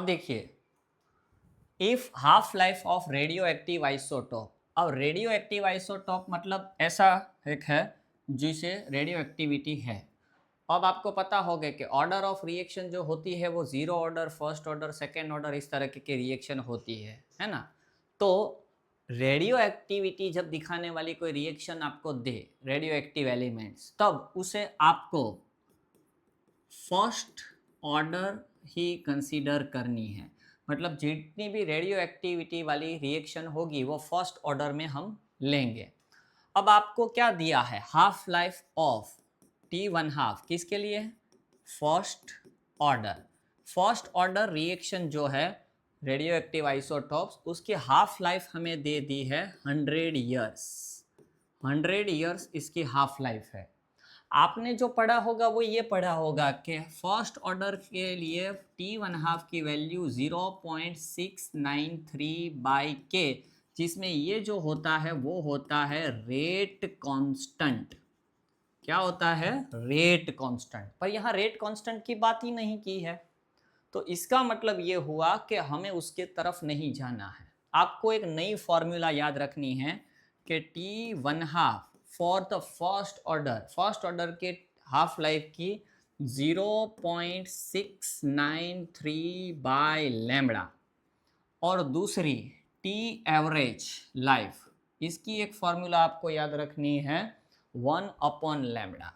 देखिए, if half life of radio active isotope, अब radio active isotope मतलब ऐसा एक है जिसे रेडियो एक्टिविटी है। अब आपको पता होगा कि ऑर्डर ऑफ रिएक्शन जो होती है वो zero order, first order, second order, इस तरह की रिएक्शन होती है ना। तो रेडियो एक्टिविटी जब दिखाने वाली कोई रिएक्शन आपको दे, रेडियो एक्टिव एलिमेंट्स, तब उसे आपको फर्स्ट ऑर्डर ही कंसीडर करनी है। मतलब जितनी भी रेडियो एक्टिविटी वाली रिएक्शन होगी वो फर्स्ट ऑर्डर में हम लेंगे। अब आपको क्या दिया है, हाफ लाइफ ऑफ T1/2 किसके लिए, first order. First order reaction जो है रेडियो एक्टिव आइसोटॉप्स, उसकी हाफ लाइफ हमें दे दी है 100 ईयर्स। 100 ईयर्स इसकी हाफ लाइफ है। आपने जो पढ़ा होगा वो ये पढ़ा होगा कि फर्स्ट ऑर्डर के लिए T1/2 की वैल्यू 0.693/K, जिसमें ये जो होता है वो होता है रेट कांस्टेंट। क्या होता है, रेट कांस्टेंट। पर यहाँ रेट कांस्टेंट की बात ही नहीं की है, तो इसका मतलब ये हुआ कि हमें उसके तरफ नहीं जाना है। आपको एक नई फॉर्मूला याद रखनी है कि T1/2 for the first order के हाफ लाइफ की 0.693/λ, और दूसरी T एवरेज लाइफ, इसकी एक फॉर्मूला आपको याद रखनी है 1/λ।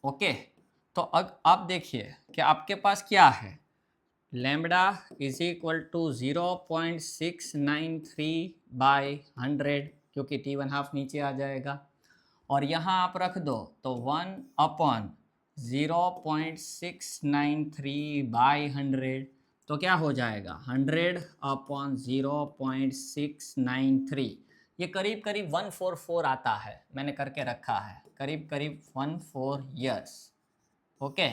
ओके, तो अब आप देखिए कि आपके पास क्या है, लैम्बडा इज इक्वल टू 0.693/100, क्योंकि T1/2 नीचे आ जाएगा, और यहाँ आप रख दो तो 1/0.693/100, तो क्या हो जाएगा 100/0.693। ये करीब करीब 144 आता है, मैंने करके रखा है, करीब करीब 14 ईयर्स। ओके,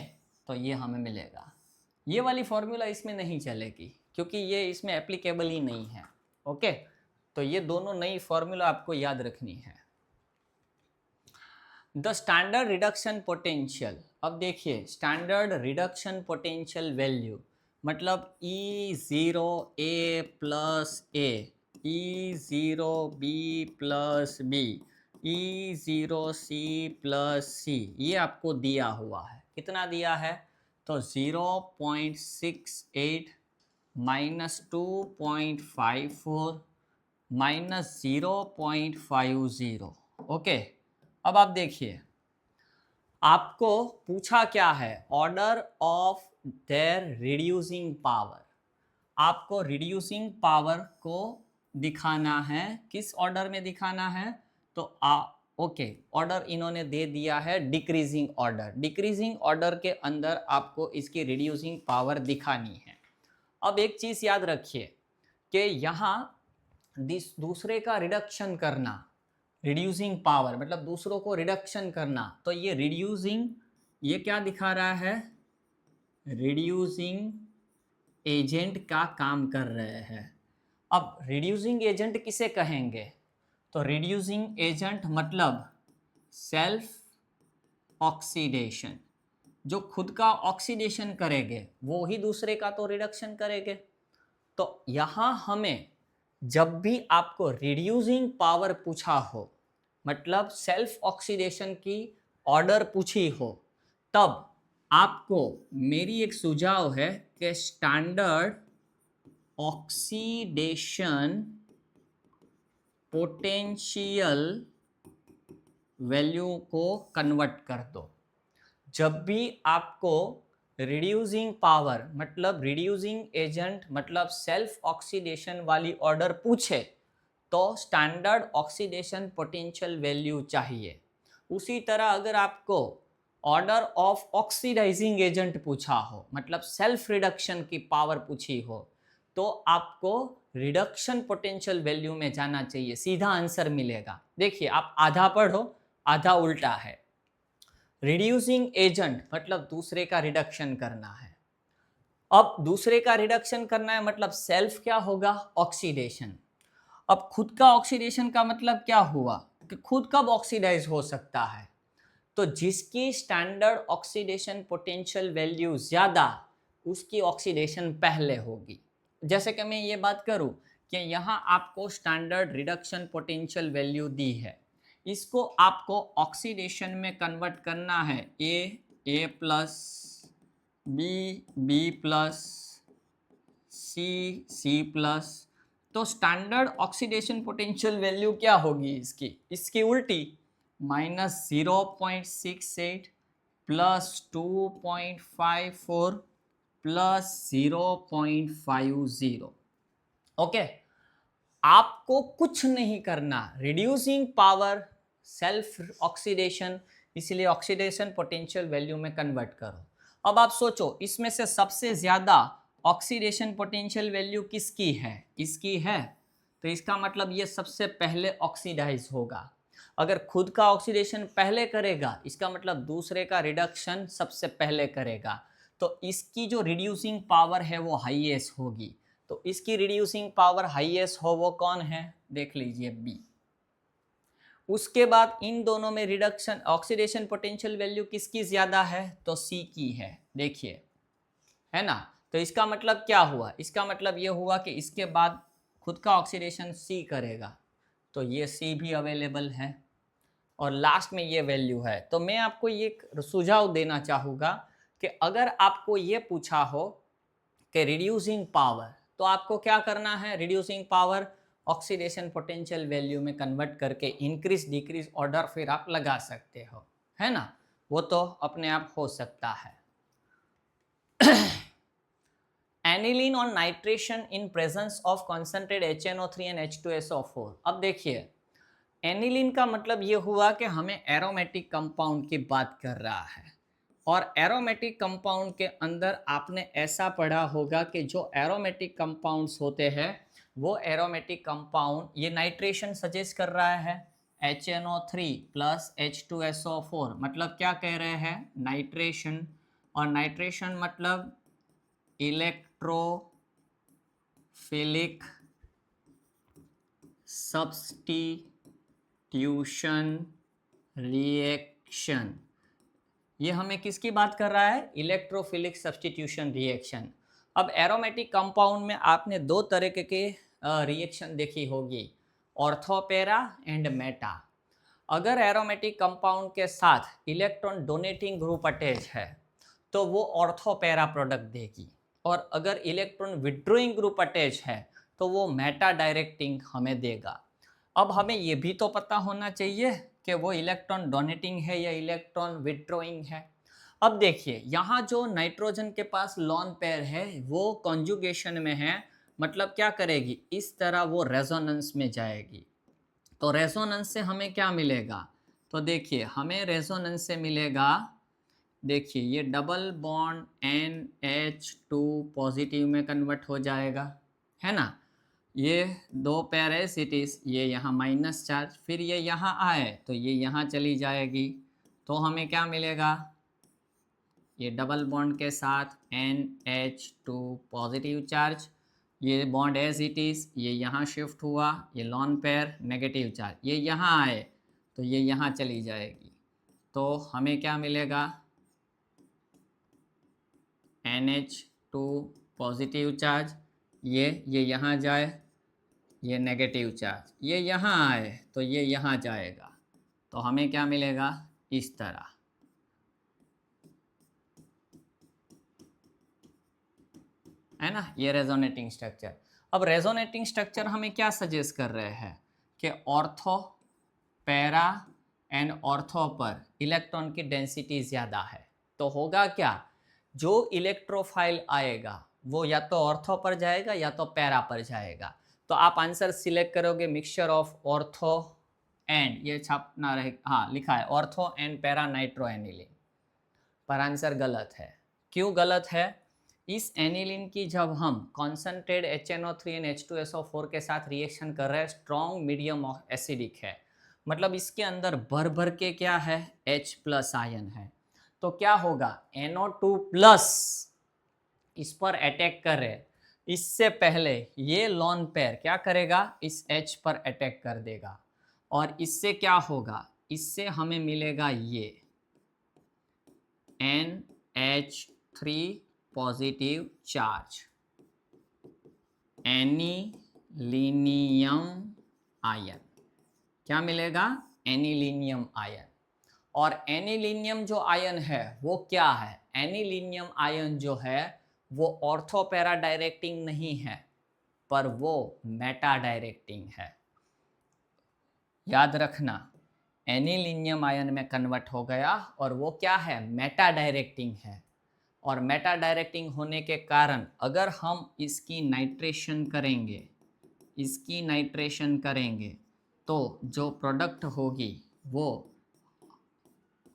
तो ये हमें मिलेगा। ये वाली फॉर्मूला इसमें नहीं चलेगी क्योंकि ये इसमें एप्लीकेबल ही नहीं है। ओके, तो ये दोनों नई फॉर्मूला आपको याद रखनी है। द स्टैंडर्ड रिडक्शन पोटेंशियल, अब देखिए स्टैंडर्ड रिडक्शन पोटेंशियल वैल्यू मतलब E0A plus A, E0B plus B, E0C plus C, ये आपको दिया हुआ है। कितना दिया है, तो 0.68 माइनस 2.54 माइनस 0.50। ओके, अब आप देखिए आपको पूछा क्या है, order of their reducing power. आपको रिड्यूसिंग पावर को दिखाना है, किस ऑर्डर में दिखाना है, तो ओके, ऑर्डर इन्होंने दे दिया है डिक्रीजिंग ऑर्डर। डिक्रीजिंग ऑर्डर के अंदर आपको इसकी रिड्यूसिंग पावर दिखानी है। अब एक चीज याद रखिए कि यहाँ दूसरे का रिडक्शन करना, रिड्यूसिंग पावर मतलब दूसरों को रिडक्शन करना, तो ये रिड्यूसिंग, ये क्या दिखा रहा है, रिड्यूसिंग एजेंट का काम कर रहे हैं। अब रिड्यूसिंग एजेंट किसे कहेंगे, तो रिड्यूसिंग एजेंट मतलब सेल्फ ऑक्सीडेशन, जो खुद का ऑक्सीडेशन करेंगे वो ही दूसरे का तो रिडक्शन करेंगे। तो यहाँ हमें जब भी आपको रिड्यूसिंग पावर पूछा हो, मतलब सेल्फ ऑक्सीडेशन की ऑर्डर पूछी हो, तब आपको मेरी एक सुझाव है कि स्टैंडर्ड ऑक्सीडेशन पोटेंशियल वैल्यू को कन्वर्ट कर दो। जब भी आपको रिड्यूसिंग पावर मतलब रिड्यूसिंग एजेंट मतलब सेल्फ ऑक्सीडेशन वाली ऑर्डर पूछे तो स्टैंडर्ड ऑक्सीडेशन पोटेंशियल वैल्यू चाहिए। उसी तरह अगर आपको ऑर्डर ऑफ ऑक्सीडाइजिंग एजेंट पूछा हो, मतलब सेल्फ रिडक्शन की पावर पूछी हो, तो आपको रिडक्शन पोटेंशियल वैल्यू में जाना चाहिए, सीधा आंसर मिलेगा। देखिए आप आधा पढ़ो, आधा उल्टा है। रिड्यूसिंग एजेंट मतलब दूसरे का रिडक्शन करना है। अब दूसरे का रिडक्शन करना है मतलब सेल्फ क्या होगा, ऑक्सीडेशन। अब खुद का ऑक्सीडेशन का मतलब क्या हुआ कि खुद कब ऑक्सीडाइज हो सकता है, तो जिसकी स्टैंडर्ड ऑक्सीडेशन पोटेंशियल वैल्यू ज्यादा, उसकी ऑक्सीडेशन पहले होगी। जैसे कि मैं ये बात करूं कि यहाँ आपको स्टैंडर्ड रिडक्शन पोटेंशियल वैल्यू दी है, इसको आपको ऑक्सीडेशन में कन्वर्ट करना है, A plus, B plus, C plus. तो स्टैंडर्ड ऑक्सीडेशन पोटेंशियल वैल्यू क्या होगी इसकी उल्टी, -0.68 प्लस 2.54 प्लस 0.50। ओके, आपको कुछ नहीं करना, रिड्यूसिंग पावर, सेल्फ ऑक्सीडेशन, इसलिए ऑक्सीडेशन पोटेंशियल वैल्यू में कन्वर्ट करो। अब आप सोचो इसमें से सबसे ज़्यादा ऑक्सीडेशन पोटेंशियल वैल्यू किसकी है, इसकी है, तो इसका मतलब ये सबसे पहले ऑक्सीडाइज होगा। अगर खुद का ऑक्सीडेशन पहले करेगा, इसका मतलब दूसरे का रिडक्शन सबसे पहले करेगा, तो इसकी जो रिड्यूसिंग पावर है वो हाईएस्ट होगी। तो इसकी रिड्यूसिंग पावर हाईएस्ट हो वो कौन है, देख लीजिए बी। उसके बाद इन दोनों में रिडक्शन ऑक्सीडेशन पोटेंशियल वैल्यू किसकी ज्यादा है, तो सी की है, देखिए, है ना। तो इसका मतलब क्या हुआ, इसका मतलब ये हुआ कि इसके बाद खुद का ऑक्सीडेशन सी करेगा, तो ये सी भी अवेलेबल है और लास्ट में ये वैल्यू है। तो मैं आपको ये सुझाव देना चाहूँगा कि अगर आपको ये पूछा हो कि रिड्यूसिंग पावर, तो आपको क्या करना है, reducing power oxidation potential value में कन्वर्ट करके इंक्रीज डिक्रीज ऑर्डर फिर आप लगा सकते हो, है ना, वो तो अपने आप हो सकता है। Aniline on nitration in presence of concentrate HNO3 and H2SO4। अब देखिए, एनिलीन का मतलब ये हुआ कि हमें एरोमेटिक कंपाउंड की बात कर रहा है, और एरोमेटिक कंपाउंड के अंदर आपने ऐसा पढ़ा होगा कि जो एरोमेटिक कंपाउंड्स होते हैं वो एरोमेटिक कंपाउंड, ये नाइट्रेशन सजेस्ट कर रहा है, HNO3 प्लस H2SO4, मतलब क्या कह रहे हैं, नाइट्रेशन। और नाइट्रेशन मतलब इलेक्ट्रोफिलिक सब्स्टिट्यूशन रिएक्शन, ये हमें किसकी बात कर रहा है, इलेक्ट्रोफिलिक सब्स्टिट्यूशन रिएक्शन। अब एरोमेटिक कंपाउंड में आपने दो तरह के रिएक्शन देखी होगी, ऑर्थोपेरा एंड मेटा। अगर एरोमेटिक कंपाउंड के साथ इलेक्ट्रॉन डोनेटिंग ग्रुप अटैच है तो वो ऑर्थोपेरा प्रोडक्ट देगी, और अगर इलेक्ट्रॉन विड्रॉइंग ग्रुप अटैच है तो वो मेटा डायरेक्टिंग हमें देगा। अब हमें ये भी तो पता होना चाहिए कि वो इलेक्ट्रॉन डोनेटिंग है या इलेक्ट्रॉन विड्रॉइंग है। अब देखिए, यहाँ जो नाइट्रोजन के पास लॉन पेयर है वो कॉन्जुगेशन में है, मतलब क्या करेगी, इस तरह वो रेजोनेंस में जाएगी। तो रेजोनेंस से हमें क्या मिलेगा, तो देखिए हमें रेजोनेंस से मिलेगा, देखिए ये डबल बॉन्ड NH2 पॉजिटिव में कन्वर्ट हो जाएगा, है ना। ये दो पैरासिटिस, ये यहाँ माइनस चार्ज, फिर ये यहाँ आए तो ये यहाँ चली जाएगी, तो हमें क्या मिलेगा, ये डबल बॉन्ड के साथ NH2 पॉजिटिव चार्ज, ये बॉन्ड एज इट इज़, ये यहाँ शिफ्ट हुआ, ये लॉन पेयर नेगेटिव चार्ज, ये यहाँ आए तो ये यहाँ चली जाएगी, तो हमें क्या मिलेगा, NH2 पॉजिटिव चार्ज, ये यहाँ जाए, ये नेगेटिव चार्ज, ये यहाँ आए तो ये यहाँ जाएगा, तो हमें क्या मिलेगा, इस तरह, है ना, ये रेजोनेटिंग स्ट्रक्चर। अब रेजोनेटिंग स्ट्रक्चर हमें क्या सजेस्ट कर रहे हैं कि ऑर्थो, पैरा एंड ऑर्थो पर इलेक्ट्रॉन की डेंसिटी ज़्यादा है, तो होगा क्या, जो इलेक्ट्रोफाइल आएगा वो या तो ऑर्थो पर जाएगा या तो पैरा पर जाएगा। तो आप आंसर सिलेक्ट करोगे मिक्सचर ऑफ ऑर्थो एंड, ये छापना रहे, हाँ लिखा है ortho and para nitro aniline, पर आंसर गलत है। क्यों गलत है, इस एनिलीन की जब हम कॉन्सेंट्रेट HNO3 एंड H2SO4 के साथ रिएक्शन कर रहे हैं, स्ट्रॉन्ग मीडियम एसिडिक है, मतलब इसके अंदर भर भर के क्या है, H प्लस आयन है, तो क्या होगा, NO2 प्लस इस पर अटैक करे, इससे पहले ये लॉन पेयर क्या करेगा, इस H पर अटैक कर देगा, और इससे क्या होगा, इससे हमें मिलेगा ये NH3 positive charge, anilinium ion. क्या मिलेगा? Anilinium ion. और एनिलीनियम जो आयन है वो क्या है? एनिलीनियम आयन जो है वो ऑर्थो पैरा डायरेक्टिंग नहीं है, पर वो मेटा डायरेक्टिंग है। याद रखना, एनिलीनियम आयन में कन्वर्ट हो गया और वो क्या है? मेटा डायरेक्टिंग है। और मेटा डायरेक्टिंग होने के कारण अगर हम इसकी नाइट्रेशन करेंगे तो जो प्रोडक्ट होगी वो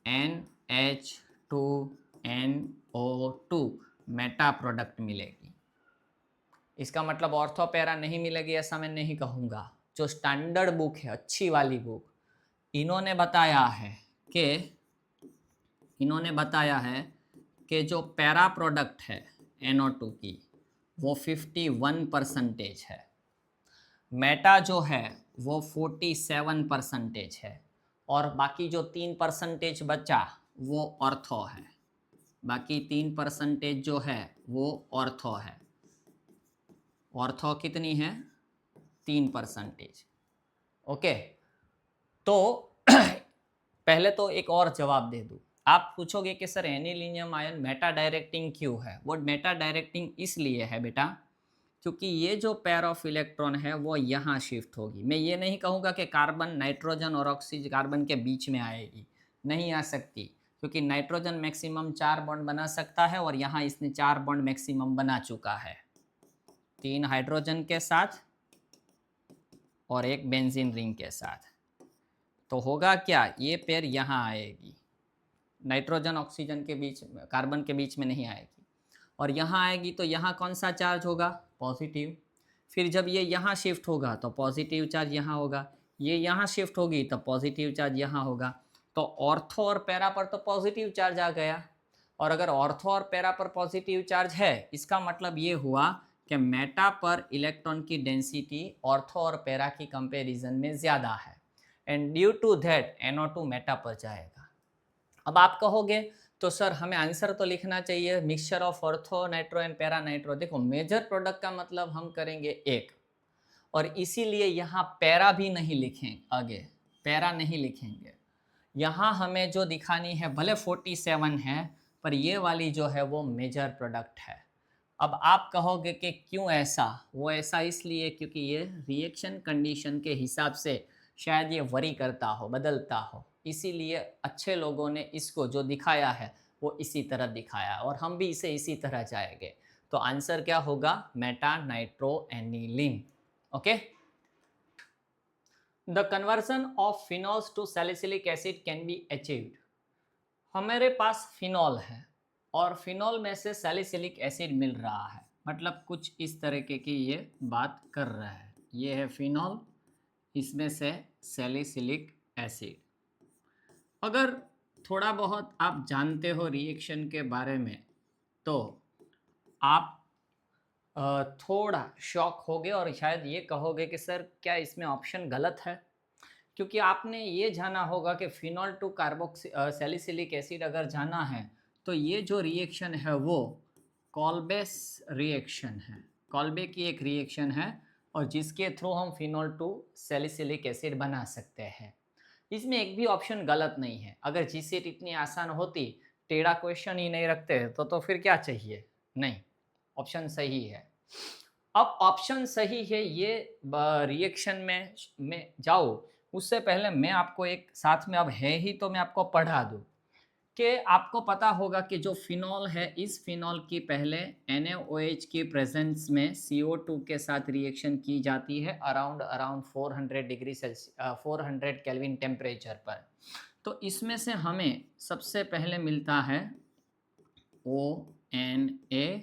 NH2NO2 मेटा प्रोडक्ट मिलेगी। इसका मतलब ऑर्थो पैरा नहीं मिलेगी ऐसा मैं नहीं कहूँगा। जो स्टैंडर्ड बुक है, अच्छी वाली बुक, इन्होंने बताया है कि जो पैरा प्रोडक्ट है NO2 की वो 51% है, मेटा जो है वो 47% है, और बाकी जो 3% बचा वो ऑर्थो है। बाकी 3% जो है वो ऑर्थो है। ऑर्थो कितनी है? 3%। ओके, तो पहले तो एक और जवाब दे दूं। आप पूछोगे कि sir anilinium ion Meta directing क्यों है? वो मेटा डायरेक्टिंग इसलिए है बेटा क्योंकि ये जो पेयर ऑफ इलेक्ट्रॉन है वो यहाँ शिफ्ट होगी। मैं ये नहीं कहूँगा कि कार्बन नाइट्रोजन और ऑक्सीजन कार्बन के बीच में आएगी, नहीं आ सकती, क्योंकि नाइट्रोजन मैक्सिमम 4 बॉन्ड बना सकता है और यहाँ इसने 4 बॉन्ड मैक्सिमम बना चुका है, 3 हाइड्रोजन के साथ और एक बेंजीन रिंग के साथ। तो होगा क्या? ये पेयर यहाँ आएगी, नाइट्रोजन ऑक्सीजन के बीच में, कार्बन के बीच में नहीं आएगी, और यहाँ आएगी तो यहाँ कौन सा चार्ज होगा? पॉजिटिव। फिर जब ये यहाँ शिफ्ट होगा तो पॉजिटिव चार्ज यहाँ होगा, ये यहाँ शिफ्ट होगी तो पॉजिटिव चार्ज यहाँ होगा। तो ऑर्थो और पैरा पर तो पॉजिटिव चार्ज आ गया, और अगर ऑर्थो और पैरा पर पॉजिटिव चार्ज है इसका मतलब ये हुआ कि मेटा पर इलेक्ट्रॉन की डेंसिटी ऑर्थो और पैरा की कंपैरिजन में ज़्यादा है, and due to that NO2 meta पर जाएगा। अब आप कहोगे तो सर हमें आंसर तो लिखना चाहिए mixture of ortho nitro and para nitro. देखो, मेजर प्रोडक्ट का मतलब हम करेंगे एक, और इसीलिए यहाँ पैरा भी नहीं लिखेंगे, आगे पैरा नहीं लिखेंगे। यहाँ हमें जो दिखानी है भले 47 है, पर ये वाली जो है वो मेजर प्रोडक्ट है। अब आप कहोगे कि क्यों ऐसा? वो ऐसा इसलिए क्योंकि ये रिएक्शन कंडीशन के हिसाब से शायद ये वरी करता हो, बदलता हो, इसीलिए अच्छे लोगों ने इसको जो दिखाया है वो इसी तरह दिखाया, और हम भी इसे इसी तरह जाएंगे। तो आंसर क्या होगा? Meta nitro aniline. Okay, the conversion of phenols to salicylic acid can be achieved. हमारे पास फिनॉल है और फिनॉल में से सैलिसिलिक एसिड मिल रहा है, मतलब कुछ इस तरीके की ये बात कर रहा है। ये है फिनॉल, इसमें से सैलिसिलिक एसिड। अगर थोड़ा बहुत आप जानते हो रिएक्शन के बारे में तो आप थोड़ा शॉक होगे और शायद ये कहोगे कि सर क्या इसमें ऑप्शन गलत है, क्योंकि आपने ये जाना होगा कि phenol to carboxy salicylic acid अगर जाना है तो ये जो रिएक्शन है वो कॉल्बेस रिएक्शन है, कॉल्बे की एक रिएक्शन है, और जिसके थ्रू हम फिनॉल टू सैलिसिलिक एसिड बना सकते हैं। इसमें एक भी ऑप्शन गलत नहीं है। अगर जीसीएट इतनी आसान होती, टेढ़ा क्वेश्चन ही नहीं रखते तो फिर क्या चाहिए? नहीं, ऑप्शन सही है। अब ऑप्शन सही है, ये रिएक्शन में जाओ उससे पहले मैं आपको एक साथ में, अब है ही तो मैं आपको पढ़ा दूँ कि आपको पता होगा कि जो फिनॉल है, इस फिनॉल की पहले NaOH की प्रेजेंस में CO2 के साथ रिएक्शन की जाती है around 400 degree Celsius 400 kelvin temperature पर। तो इसमें से हमें सबसे पहले मिलता है ONA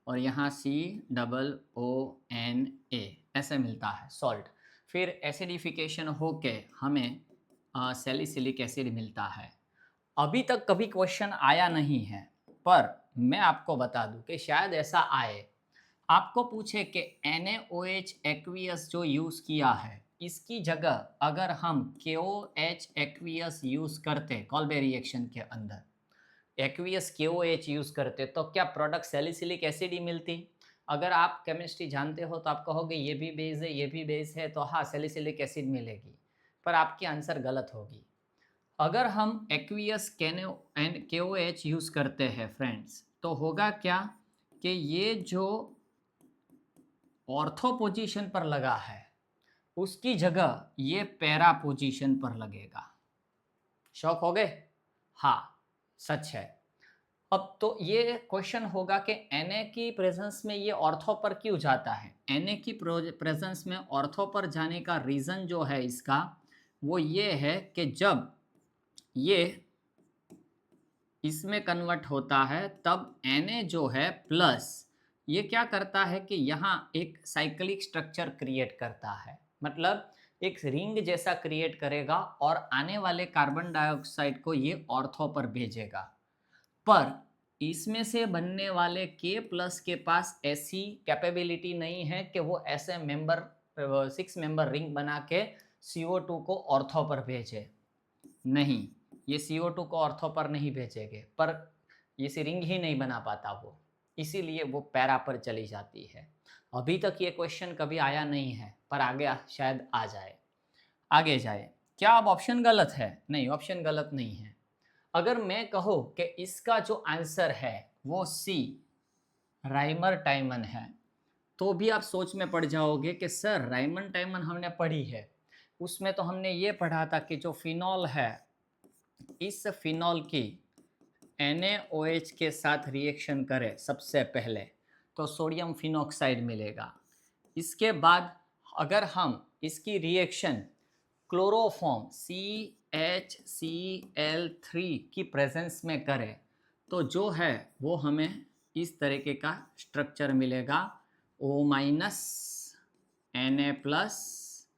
और यहाँ COONA ऐसे मिलता है सॉल्ट। फिर एसिडिफिकेशन होके हमें सैलिसिलिक एसिड मिलता है। अभी तक कभी क्वेश्चन आया नहीं है, पर मैं आपको बता दूं कि शायद ऐसा आए, आपको पूछे कि NaOH एक्वियस जो यूज़ किया है इसकी जगह अगर हम KOH एक्वियस यूज़ करते कॉल्बे रिएक्शन के अंदर, एक्वियस KOH यूज़ करते तो क्या प्रोडक्ट सैलिसिलिक एसिड ही मिलती? अगर आप केमिस्ट्री जानते हो तो आप कहोगे ये भी बेस है, ये भी बेस है, तो हाँ सैलिसिलिक एसिड मिलेगी, पर आपकी आंसर गलत होगी। अगर हम एक्वियस KOH यूज़ करते हैं फ्रेंड्स, तो होगा क्या कि ये जो ऑर्थो पोजीशन पर लगा है उसकी जगह ये पैरा पोजीशन पर लगेगा। शॉक हो गए? हाँ, सच है। अब तो ये क्वेश्चन होगा कि Na की प्रेजेंस में ये ऑर्थो पर क्यों जाता है? Na की प्रेजेंस में ऑर्थो पर जाने का रीज़न जो है इसका, वो ये है कि जब ये इसमें कन्वर्ट होता है तब Na जो है प्लस ये क्या करता है कि यहाँ एक साइक्लिक स्ट्रक्चर क्रिएट करता है, मतलब एक रिंग जैसा क्रिएट करेगा और आने वाले कार्बन डाइऑक्साइड को ये ऑर्थो पर भेजेगा। पर इसमें से बनने वाले K प्लस के पास ऐसी कैपेबिलिटी नहीं है कि वो ऐसे मेंबर 6 मेंबर रिंग बना के CO2 को ऑर्थो पर भेजे। नहीं, ये CO2 को ऑर्थो पर नहीं भेजेंगे, पर ये रिंग ही नहीं बना पाता वो, इसीलिए वो पैरा पर चली जाती है। अभी तक ये क्वेश्चन कभी आया नहीं है, पर आगे शायद आ जाए। आगे जाए, क्या अब ऑप्शन गलत है? नहीं, ऑप्शन गलत नहीं है। अगर मैं कहूँ कि इसका जो आंसर है वो सी राइमर टाइमन है, तो भी आप सोच में पड़ जाओगे कि सर राइमन टाइमन हमने पढ़ी है, उसमें तो हमने ये पढ़ा था कि जो फिनॉल है, इस फिनॉल की NaOH के साथ रिएक्शन करे सबसे पहले तो सोडियम फिनॉक्साइड मिलेगा। इसके बाद अगर हम इसकी रिएक्शन क्लोरोफॉर्म CHCl3 की प्रेजेंस में करें तो जो है वो हमें इस तरीके का स्ट्रक्चर मिलेगा, O- Na प्लस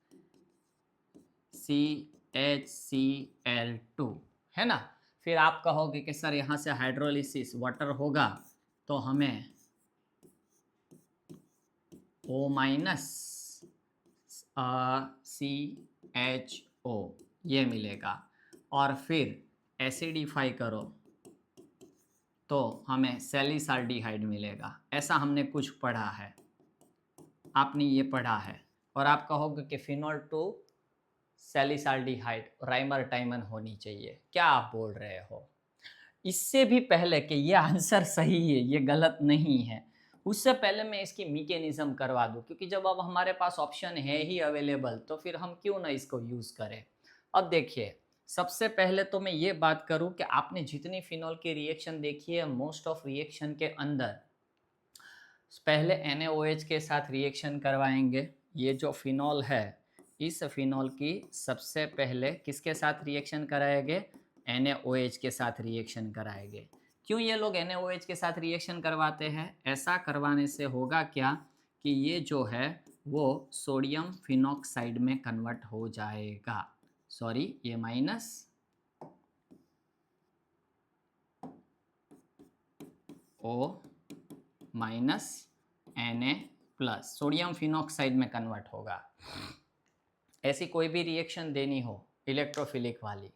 CHCl2, है ना। फिर आप कहोगे कि सर यहाँ से हाइड्रोलिसिस वाटर होगा तो हमें O- CHO ये मिलेगा, और फिर एसिडिफाई करो तो हमें सैलिसाल्डिहाइड मिलेगा। ऐसा हमने कुछ पढ़ा है, आपने ये पढ़ा है, और आप कहोगे कि फिनॉल टू सैलिसाल्डिहाइड राइमर टाइमन होनी चाहिए। क्या आप बोल रहे हो? इससे भी पहले कि ये आंसर सही है, ये गलत नहीं है, उससे पहले मैं इसकी मैकेनिज्म करवा दूं, क्योंकि जब अब हमारे पास ऑप्शन है ही अवेलेबल तो फिर हम क्यों ना इसको यूज़ करें। अब देखिए, सबसे पहले तो मैं ये बात करूं कि आपने जितनी फिनॉल की रिएक्शन देखी है, मोस्ट ऑफ रिएक्शन के अंदर पहले NaOH के साथ रिएक्शन करवाएंगे। ये जो फिनॉल है, इस फिनॉल की सबसे पहले किसके साथ रिएक्शन कराएंगे? NaOH के साथ रिएक्शन कराएंगे। क्यों ये लोग NaOH के साथ रिएक्शन करवाते हैं? ऐसा करवाने से होगा क्या कि ये जो है वो सोडियम फिनॉक्साइड में कन्वर्ट हो जाएगा। सॉरी, ये minus O minus Na plus sodium phenoxide में कन्वर्ट होगा। ऐसी कोई भी रिएक्शन देनी हो इलेक्ट्रोफिलिक वाली,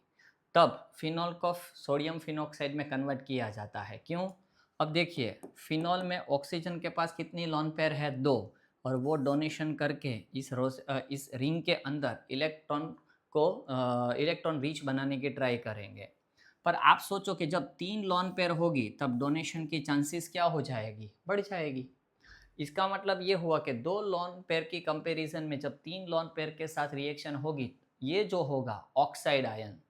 तब फिनॉल को सोडियम फिनॉक्साइड में कन्वर्ट किया जाता है। क्यों? अब देखिए, फिनॉल में ऑक्सीजन के पास कितनी लोन पेयर है? 2, और वो डोनेशन करके इस रिंग के अंदर इलेक्ट्रॉन रिच बनाने की ट्राई करेंगे। पर आप सोचो कि जब 3 लोन पेयर होगी तब डोनेशन की चांसेस क्या हो जाएगी? बढ़ जाएगी। इसका मतलब ये हुआ कि 2 लोन पेयर की कंपैरिजन में जब 3 लोन पेयर के साथ रिएक्शन होगी, ये जो होगा ऑक्साइड आयन,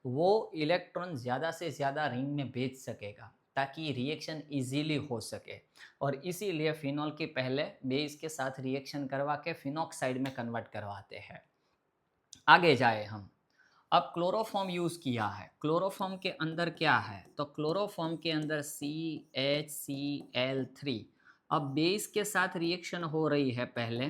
वो इलेक्ट्रॉन ज़्यादा से ज़्यादा रिंग में भेज सकेगा ताकि रिएक्शन इजीली हो सके, और इसीलिए फिनॉल की पहले बेस के साथ रिएक्शन करवा के फिनॉक्साइड में कन्वर्ट करवाते हैं। आगे जाए हम, अब क्लोरोफॉर्म यूज़ किया है। क्लोरोफॉर्म के अंदर क्या है? तो क्लोरोफॉर्म के अंदर CHCl3। अब बेस के साथ रिएक्शन हो रही है पहले,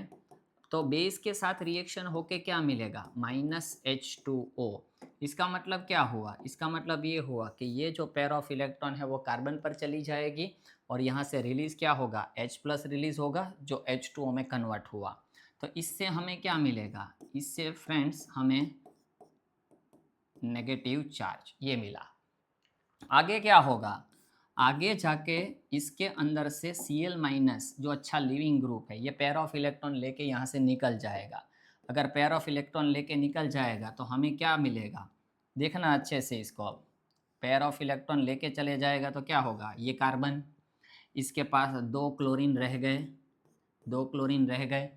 तो बेस के साथ रिएक्शन होके क्या मिलेगा? -H2O। इसका मतलब क्या हुआ? इसका मतलब ये हुआ कि ये जो पेयर ऑफ इलेक्ट्रॉन है वो कार्बन पर चली जाएगी, और यहाँ से रिलीज क्या होगा? H प्लस रिलीज होगा जो H2O में कन्वर्ट हुआ। तो इससे हमें क्या मिलेगा? इससे फ्रेंड्स हमें नेगेटिव चार्ज ये मिला। आगे क्या होगा, आगे जाके इसके अंदर से Cl माइनस जो अच्छा लिविंग ग्रुप है ये पेयर ऑफ इलेक्ट्रॉन लेके यहाँ से निकल जाएगा। अगर पेयर ऑफ इलेक्ट्रॉन लेके निकल जाएगा तो हमें क्या मिलेगा, देखना अच्छे से इसको। अब पेयर ऑफ इलेक्ट्रॉन लेके चले जाएगा तो क्या होगा, ये कार्बन, इसके पास 2 क्लोरीन रह गए, 2 क्लोरीन रह गए,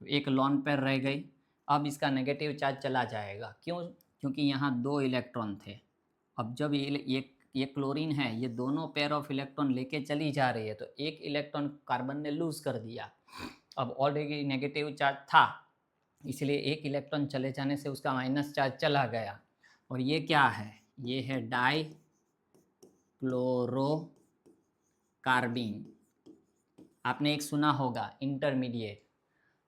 एक लॉन पेयर रह गई। अब इसका नेगेटिव चार्ज चला जाएगा, क्यों, क्योंकि यहाँ 2 इलेक्ट्रॉन थे। अब जब ये क्लोरीन है, ये दोनों पेयर ऑफ इलेक्ट्रॉन लेके चली जा रही है तो एक इलेक्ट्रॉन कार्बन ने लूज कर दिया। अब ऑलरेडी नेगेटिव चार्ज था, इसलिए एक इलेक्ट्रॉन चले जाने से उसका माइनस चार्ज चला गया। और ये क्या है, ये है डाई क्लोरोकार्बिन। आपने एक सुना होगा इंटरमीडिएट।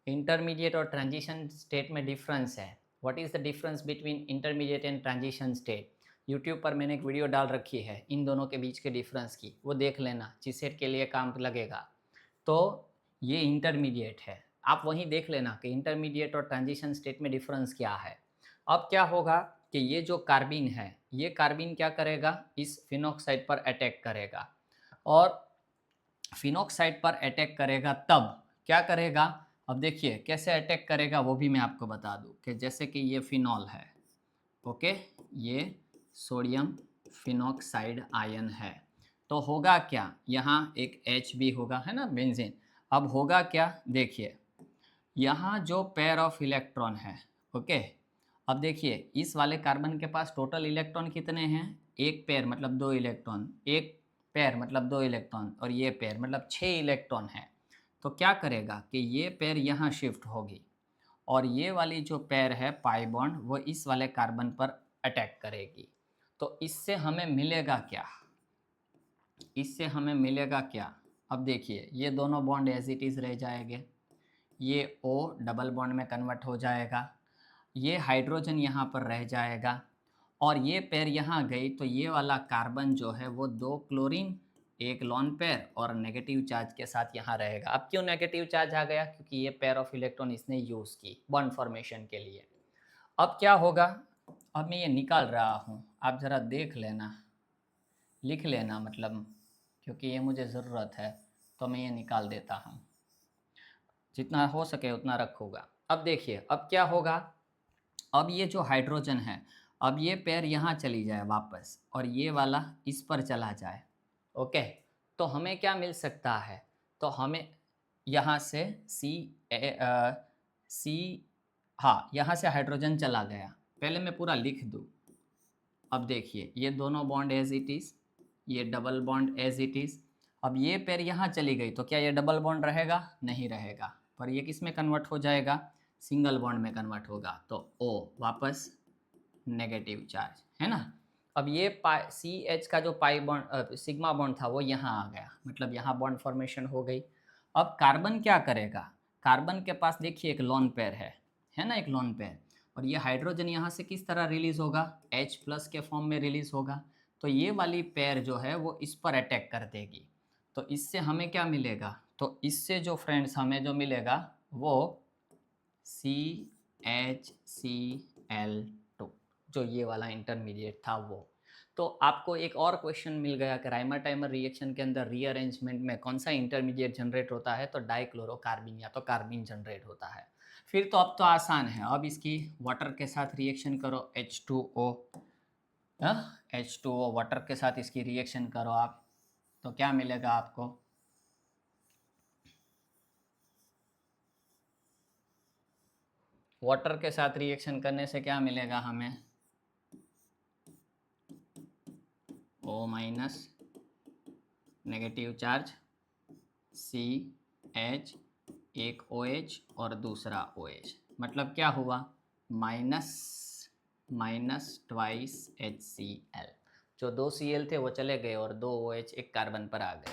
इंटरमीडिएट और ट्रांजिशन स्टेट में डिफरेंस है। What is the difference between intermediate and transition state? YouTube पर मैंने एक वीडियो डाल रखी है इन दोनों के बीच के डिफरेंस की, वो देख लेना, जीसेट के लिए काम लगेगा। तो ये इंटरमीडिएट है, आप वहीं देख लेना कि इंटरमीडिएट और ट्रांजिशन स्टेट में डिफरेंस क्या है। अब क्या होगा कि ये जो कार्बिन है, ये कार्बिन क्या करेगा, इस फिनॉक्साइड पर अटैक करेगा। और फिनॉक्साइड पर अटैक करेगा तब क्या करेगा, अब देखिए कैसे अटैक करेगा वो भी मैं आपको बता दूं कि जैसे कि ये फिनॉल है, ओके, ये सोडियम फिनॉक्साइड आयन है, तो होगा क्या, यहाँ एक H भी होगा, है ना, बेंजीन। अब होगा क्या, देखिए यहाँ जो पेयर ऑफ इलेक्ट्रॉन है, ओके, अब देखिए इस वाले कार्बन के पास टोटल इलेक्ट्रॉन कितने हैं, एक पेयर मतलब 2 इलेक्ट्रॉन, एक पेयर मतलब 2 इलेक्ट्रॉन, और ये पेयर मतलब 6 इलेक्ट्रॉन है। तो क्या करेगा कि ये पेयर यहाँ शिफ्ट होगी और ये वाली जो पेयर है पाई बॉन्ड वो इस वाले कार्बन पर अटैक करेगी। तो इससे हमें मिलेगा क्या, इससे हमें मिलेगा क्या, अब देखिए ये दोनों बॉन्ड एज इट इज़ रह जाएंगे, ये O डबल बॉन्ड में कन्वर्ट हो जाएगा, ये हाइड्रोजन यहाँ पर रह जाएगा, और ये पेयर यहाँ गई तो ये वाला कार्बन जो है वो 2 क्लोरीन, एक लॉन पेयर और नेगेटिव चार्ज के साथ यहाँ रहेगा। अब क्यों नेगेटिव चार्ज आ गया, क्योंकि ये पेयर ऑफ इलेक्ट्रॉन इसने यूज़ की बॉन्ड फॉर्मेशन के लिए। अब क्या होगा, अब मैं ये निकाल रहा हूँ, आप ज़रा देख लेना, लिख लेना मतलब, क्योंकि ये मुझे ज़रूरत है तो मैं ये निकाल देता हूँ, जितना हो सके उतना रखूँगा। अब देखिए अब क्या होगा, अब ये जो हाइड्रोजन है, अब ये पेयर यहाँ चली जाए वापस और ये वाला इस पर चला जाए, ओके, तो हमें क्या मिल सकता है, तो हमें यहाँ से सी, हाँ यहाँ से हाइड्रोजन चला गया, पहले मैं पूरा लिख दूँ। अब देखिए ये दोनों बॉन्ड एज इट इज़, ये double bond as it is. अब ये पेयर यहाँ चली गई तो क्या ये डबल बॉन्ड रहेगा, नहीं रहेगा, पर ये किस में कन्वर्ट हो जाएगा, सिंगल बॉन्ड में कन्वर्ट होगा, तो O वापस नेगेटिव चार्ज, है ना। अब ये पाई CH का जो पाई बॉन्ड सिग्मा बॉन्ड था वो यहाँ आ गया, मतलब यहाँ बॉन्ड फॉर्मेशन हो गई। अब कार्बन क्या करेगा, कार्बन के पास देखिए एक लॉन पेयर है ना, एक लॉन पेयर, और ये हाइड्रोजन यहाँ से किस तरह रिलीज होगा, H प्लस के फॉर्म में रिलीज होगा, तो ये वाली पेयर जो है वो इस पर अटैक कर देगी। तो इससे हमें क्या मिलेगा, तो इससे जो फ्रेंड्स हमें जो मिलेगा वो CHCl2, जो ये वाला इंटरमीडिएट था वो। तो आपको एक और क्वेश्चन मिल गया कि राइमर टाइमर रिएक्शन के अंदर रीअरेंजमेंट में कौन सा इंटरमीडिएट जनरेट होता है, तो डाइक्लोरोकार्बिन या तो कार्बिन जनरेट होता है। फिर तो अब तो आसान है, अब इसकी वाटर के साथ रिएक्शन करो, H2O, H2O वाटर के साथ इसकी रिएक्शन करो आप, तो क्या मिलेगा आपको, वाटर के साथ रिएक्शन करने से क्या मिलेगा हमें, O minus negative charge, CH, एक OH और दूसरा OH, मतलब क्या हुआ, माइनस माइनस ट्वाइस HCl, जो 2 Cl थे वो चले गए और 2 OH एक कार्बन पर आ गए।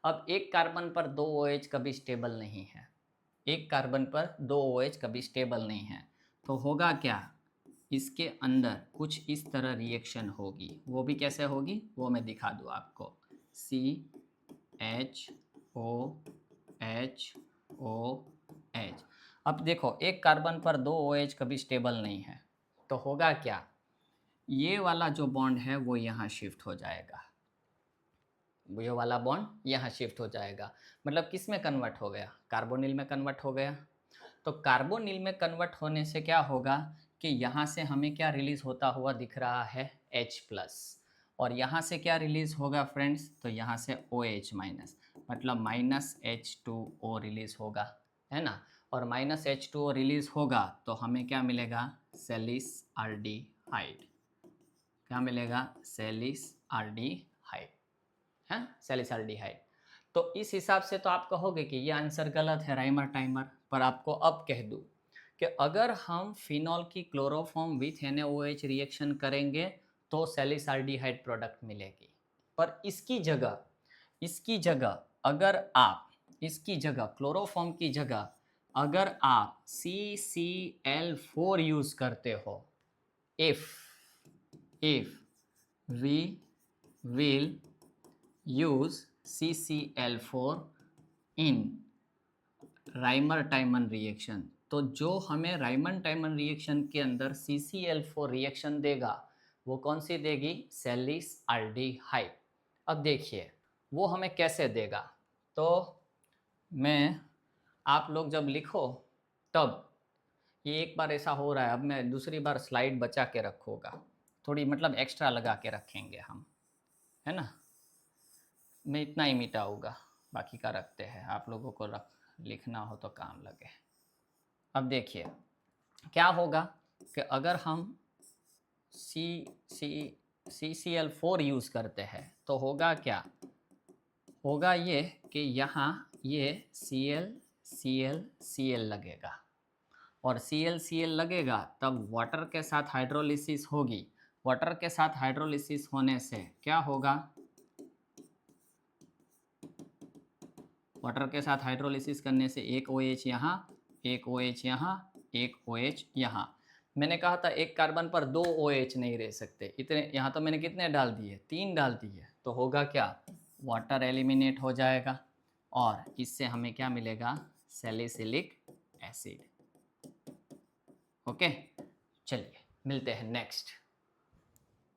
अब एक कार्बन पर 2 OH कभी स्टेबल नहीं है, एक कार्बन पर 2 OH कभी स्टेबल नहीं है, तो होगा क्या, इसके अंदर कुछ इस तरह रिएक्शन होगी, वो भी कैसे होगी वो मैं दिखा दूँ आपको, CHOHOH। अब देखो एक कार्बन पर 2 OH कभी स्टेबल नहीं है, तो होगा क्या, ये वाला जो बॉन्ड है वो यहाँ शिफ्ट हो जाएगा, ये वाला बॉन्ड यहाँ शिफ्ट हो जाएगा। मतलब किस में कन्वर्ट हो गया? कार्बोनिल में कन्वर्ट हो गया। तो कार्बोनिल में कन्वर्ट होने से क्या होगा कि यहाँ से हमें क्या रिलीज होता हुआ दिख रहा है? H+। और यहाँ से क्या रिलीज होगा फ्रेंड्स? तो यहाँ से OH-, मतलब -H2O रिलीज होगा, है ना। और -H2O रिलीज होगा तो हमें क्या मिलेगा? सैलिसल्डिहाइड। क्या मिलेगा? सैलिसल्डिहाइड, है, सैलिसल्डिहाइड। तो इस हिसाब से तो आप कहोगे कि ये आंसर गलत है राइमर टाइमर, पर आपको अब कह दूँ कि अगर हम फिनॉल की क्लोरोफॉर्म विथ NaOH रिएक्शन करेंगे तो सैलिसल्डिहाइड प्रोडक्ट मिलेगी। पर इसकी जगह अगर आप इसकी जगह क्लोरोफॉर्म की जगह अगर आप CCl4 यूज़ करते हो, if we will use CCl4 in Rymer टाइमन reaction, तो जो हमें राइमन टाइमन रिएक्शन के अंदर CCl4 रिएक्शन देगा वो कौन सी देगी? सैलिसल्डिहाइड। अब देखिए वो हमें कैसे देगा। तो मैं, आप लोग जब लिखो तब, ये एक बार ऐसा हो रहा है, अब मैं दूसरी बार स्लाइड बचा के रखूँगा, थोड़ी मतलब एक्स्ट्रा लगा के रखेंगे हम, है ना। मैं इतना ही मिटाऊँगा, बाकी का रखते हैं, आप लोगों को लिखना हो तो काम लगे। अब देखिए क्या होगा कि अगर हम CCl4 यूज़ करते हैं तो होगा क्या? होगा ये कि यहाँ ये Cl लगेगा, और Cl लगेगा तब वाटर के साथ हाइड्रोलिसिस होगी। वाटर के साथ हाइड्रोलिसिस होने से क्या होगा? वाटर के साथ हाइड्रोलिसिस करने से एक OH यहाँ, एक OH यहाँ, एक OH यहाँ। मैंने कहा था एक कार्बन पर 2 OH नहीं रह सकते, इतने यहाँ तो मैंने कितने डाल दिए? 3 डाल दिए। तो होगा क्या? वाटर एलिमिनेट हो जाएगा और इससे हमें क्या मिलेगा? Salicylic acid. ओके, चलिए मिलते हैं नेक्स्ट।